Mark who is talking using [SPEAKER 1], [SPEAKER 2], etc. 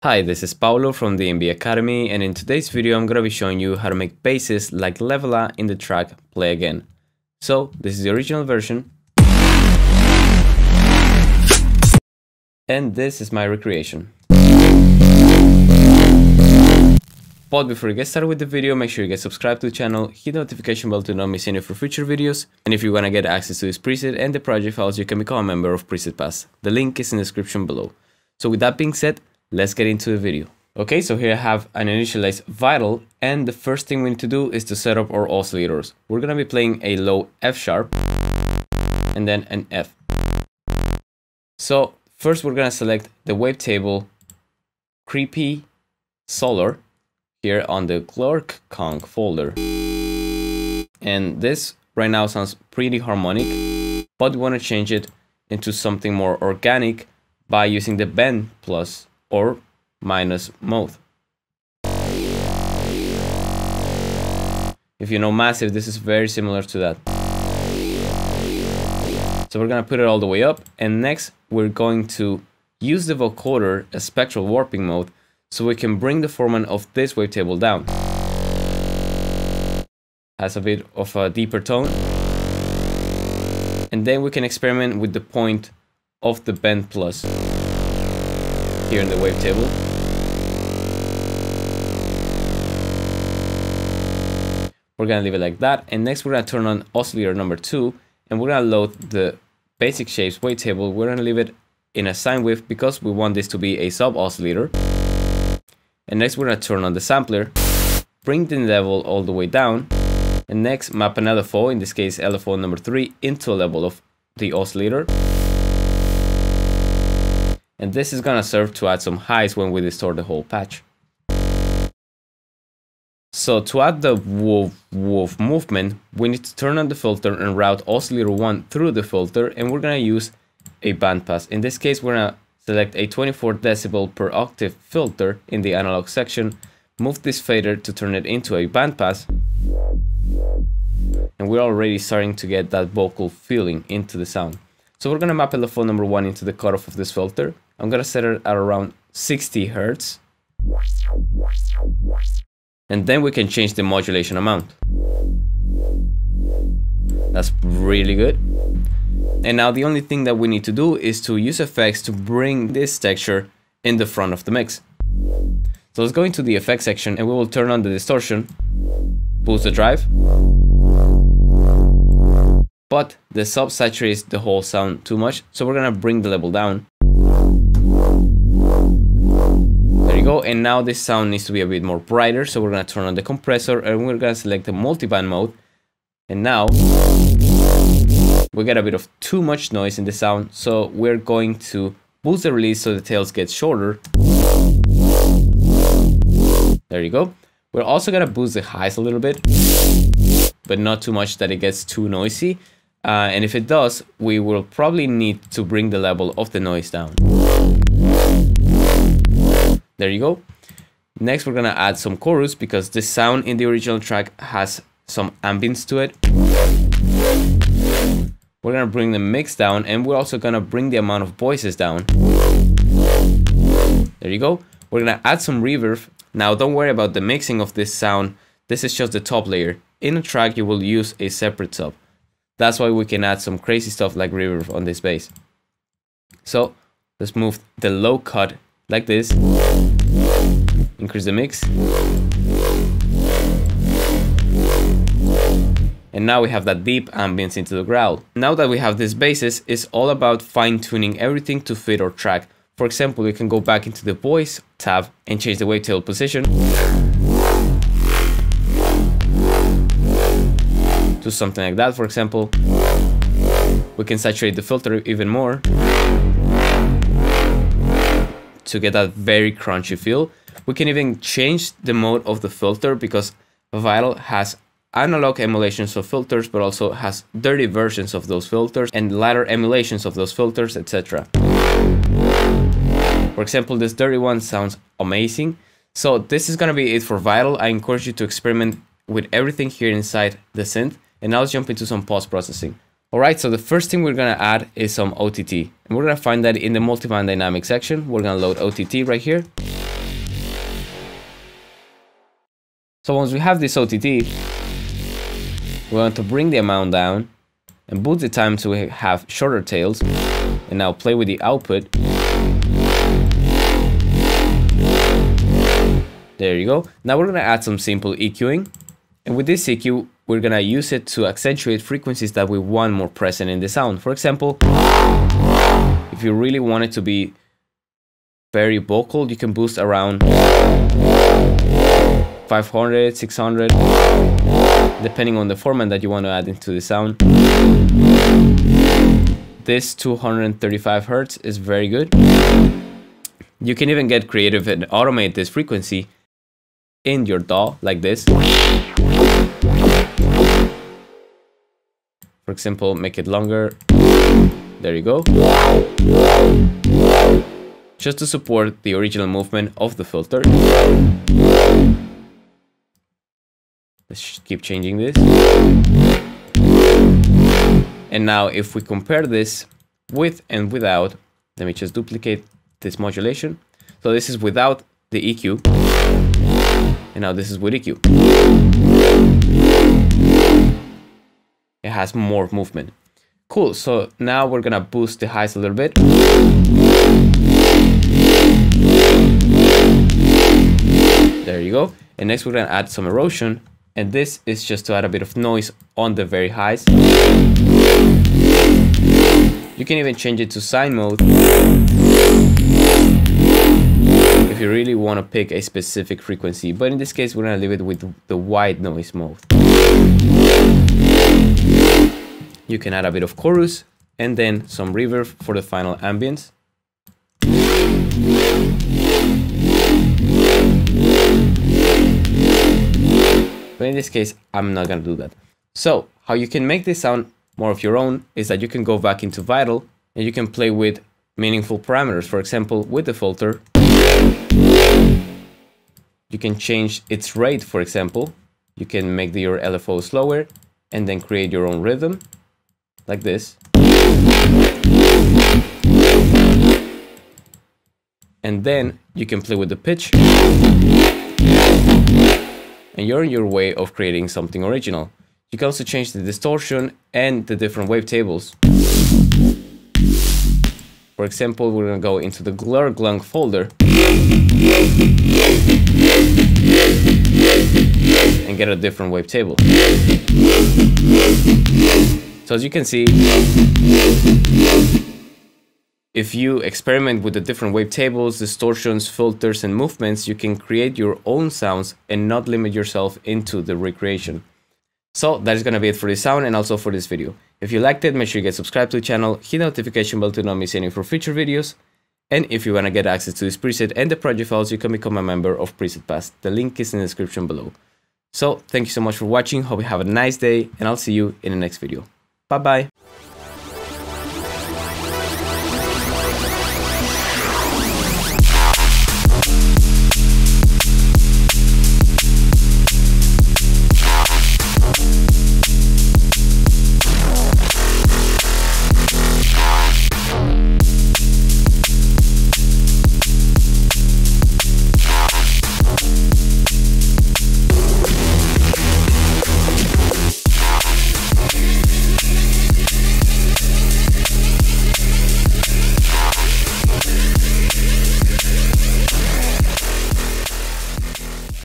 [SPEAKER 1] Hi, this is Paulo from the MB Academy, and in today's video I'm going to be showing you how to make basses like LEVELA in the track Play Again. So, this is the original version, and this is my recreation. But before we get started with the video, make sure you get subscribed to the channel, hit the notification bell to not miss any of our future videos, and if you want to get access to this preset and the project files, you can become a member of Preset Pass. The link is in the description below. So with that being said, let's get into the video. Okay, so here I have an initialized vital, and the first thing we need to do is to set up our oscillators. We're going to be playing a low F sharp and then an F. So first we're going to select the wavetable Creepy Solar here on the Clark Conk folder. And this right now sounds pretty harmonic, but we want to change it into something more organic by using the bend plus or minus mode. If you know Massive, this is very similar to that. So we're gonna put it all the way up, and next we're going to use the vocoder as spectral warping mode so we can bring the format of this wavetable down. Has a bit of a deeper tone, and then we can experiment with the point of the bend plus here in the wavetable. We're gonna leave it like that, and next we're gonna turn on oscillator number 2, and we're gonna load the basic shapes wavetable. We're gonna leave it in a sine wave because we want this to be a sub oscillator. And next we're gonna turn on the sampler, bring the level all the way down, and next map an LFO, in this case LFO number 3, into a level of the oscillator. And this is gonna serve to add some highs when we distort the whole patch. So to add the woof movement, we need to turn on the filter and route oscillator 1 through the filter, and we're gonna use a bandpass. In this case, we're gonna select a 24 decibel per octave filter in the analog section, move this fader to turn it into a bandpass, and we're already starting to get that vocal feeling into the sound. So we're gonna map LFO number 1 into the cutoff of this filter. I'm gonna set it at around 60 Hertz. And then we can change the modulation amount. That's really good. And now the only thing that we need to do is to use effects to bring this texture in the front of the mix. So let's go into the effects section, and we will turn on the distortion, boost the drive. But the sub saturates the whole sound too much, so we're gonna bring the level down. There you go, and now this sound needs to be a bit more brighter, so we're gonna turn on the compressor, and we're gonna select the multiband mode. And now we get a bit of too much noise in the sound, so we're going to boost the release so the tails get shorter. There you go. We're also gonna boost the highs a little bit, but not too much that it gets too noisy. And if it does, we will probably need to bring the level of the noise down. There you go. Next, we're gonna add some chorus because the sound in the original track has some ambience to it. We're gonna bring the mix down, and we're also gonna bring the amount of voices down. There you go. We're gonna add some reverb. Now, don't worry about the mixing of this sound. This is just the top layer. In a track, you will use a separate sub. That's why we can add some crazy stuff like reverb on this bass. So let's move the low cut like this. Increase the mix. And now we have that deep ambience into the growl. Now that we have these basses, it's all about fine-tuning everything to fit our track. For example, we can go back into the voice tab and change the wavetable position to something like that, for example. We can saturate the filter even more to get that very crunchy feel. We can even change the mode of the filter because Vital has analog emulations of filters, but also has dirty versions of those filters and ladder emulations of those filters, etc. For example, this dirty one sounds amazing. So this is gonna be it for Vital. I encourage you to experiment with everything here inside the synth. And now let's jump into some post-processing. Alright, so the first thing we're gonna add is some OTT. And we're gonna find that in the multiband dynamic section. We're gonna load OTT right here. So once we have this OTT, we want to bring the amount down and boost the time so we have shorter tails. And now play with the output. There you go. Now we're gonna add some simple EQing. And with this EQ, we're gonna use it to accentuate frequencies that we want more present in the sound. For example, if you really want it to be very vocal, you can boost around 500, 600, depending on the format that you want to add into the sound. This 235 Hertz is very good. You can even get creative and automate this frequency in your DAW like this. For example, make it longer. There you go. Just to support the original movement of the filter. Let's keep changing this. And now if we compare this with and without, let me just duplicate this modulation. So this is without the EQ. And now this is with EQ. It has more movement. Cool, so now we're gonna boost the highs a little bit. There you go. And next we're gonna add some erosion. And this is just to add a bit of noise on the very highs. You can even change it to sine mode if you really want to pick a specific frequency. But in this case, we're gonna leave it with the white noise mode. You can add a bit of chorus and then some reverb for the final ambience. But in this case, I'm not gonna do that. So how you can make this sound more of your own is that you can go back into Vital and you can play with meaningful parameters. For example, with the filter, you can change its rate. For example, you can make your LFO slower and then create your own rhythm like this. And then you can play with the pitch. And you're on your way of creating something original. You can also change the distortion and the different wavetables. For example, we're gonna go into the Glur Glunk folder and get a different wavetable. So as you can see, if you experiment with the different wavetables, distortions, filters, and movements, you can create your own sounds and not limit yourself into the recreation. So that is going to be it for this sound and also for this video. If you liked it, make sure you get subscribed to the channel, hit the notification bell to not miss any for future videos. And if you want to get access to this preset and the project files, you can become a member of Preset Pass. The link is in the description below. So thank you so much for watching. Hope you have a nice day and I'll see you in the next video. Bye bye.